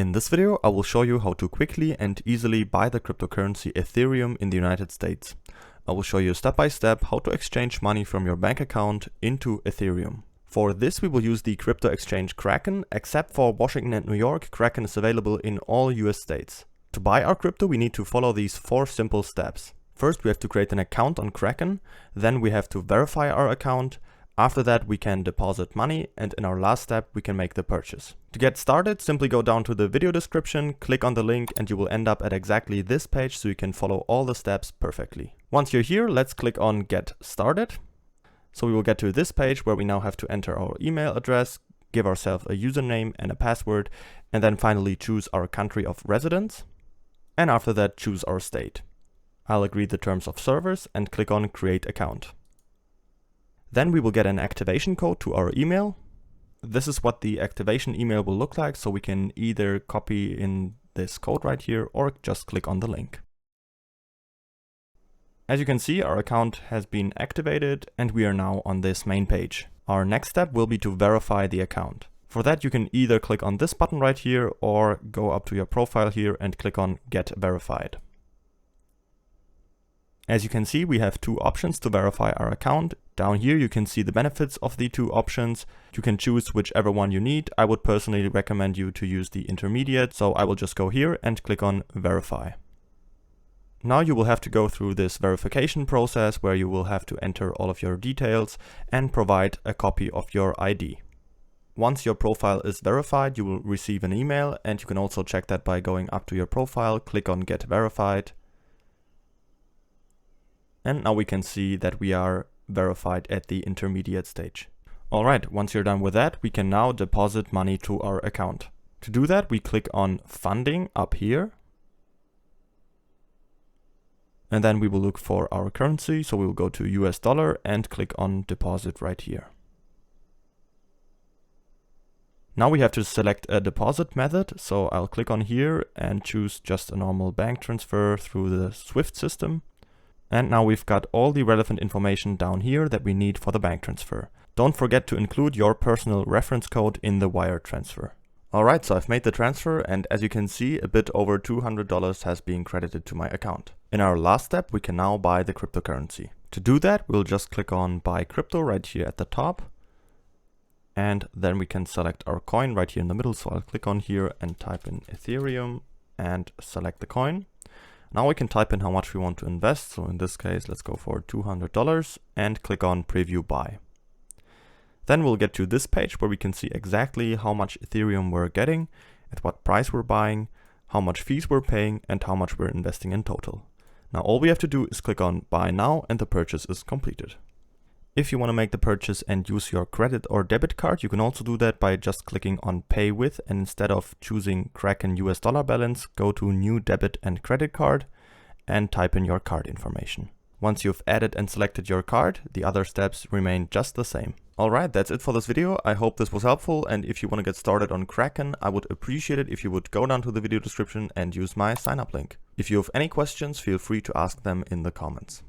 In this video, I will show you how to quickly and easily buy the cryptocurrency Ethereum in the United States. I will show you step by step how to exchange money from your bank account into Ethereum. For this, we will use the crypto exchange Kraken. Except for Washington and New York, Kraken is available in all US states. To buy our crypto, we need to follow these 4 simple steps. First, we have to create an account on Kraken. Then we have to verify our account. After that, we can deposit money, and in our last step, we can make the purchase. To get started, simply go down to the video description, click on the link, and you will end up at exactly this page so you can follow all the steps perfectly. Once you're here, let's click on Get Started. So we will get to this page where we now have to enter our email address, give ourselves a username and a password, and then finally choose our country of residence. And after that, choose our state. I'll agree the terms of service and click on Create Account. Then we will get an activation code to our email. This is what the activation email will look like, so we can either copy in this code right here or just click on the link. As you can see, our account has been activated and we are now on this main page. Our next step will be to verify the account. For that, you can either click on this button right here or go up to your profile here and click on Get Verified. As you can see, we have 2 options to verify our account. Down here you can see the benefits of the 2 options. You can choose whichever one you need. I would personally recommend you to use the intermediate, so I will just go here and click on Verify. Now you will have to go through this verification process where you will have to enter all of your details and provide a copy of your ID. Once your profile is verified, you will receive an email, and you can also check that by going up to your profile, click on Get Verified. And now we can see that we are verified at the intermediate stage. Alright, once you're done with that, we can now deposit money to our account. To do that, we click on Funding up here. And then we will look for our currency, so we will go to US dollar and click on Deposit right here. Now we have to select a deposit method, so I'll click on here and choose just a normal bank transfer through the SWIFT system. And now we've got all the relevant information down here that we need for the bank transfer. Don't forget to include your personal reference code in the wire transfer. Alright, so I've made the transfer, and as you can see, a bit over $200 has been credited to my account. In our last step, we can now buy the cryptocurrency. To do that, we'll just click on Buy Crypto right here at the top. And then we can select our coin right here in the middle. So I'll click on here and type in Ethereum and select the coin. Now we can type in how much we want to invest. So in this case, let's go for $200 and click on Preview Buy. Then we'll get to this page where we can see exactly how much Ethereum we're getting, at what price we're buying, how much fees we're paying, and how much we're investing in total. Now all we have to do is click on Buy Now and the purchase is completed. If you want to make the purchase and use your credit or debit card, you can also do that by just clicking on Pay With, and instead of choosing Kraken US dollar balance, go to New Debit and Credit Card and type in your card information. Once you've added and selected your card, the other steps remain just the same. Alright, that's it for this video. I hope this was helpful, and if you want to get started on Kraken, I would appreciate it if you would go down to the video description and use my sign up link. If you have any questions, feel free to ask them in the comments.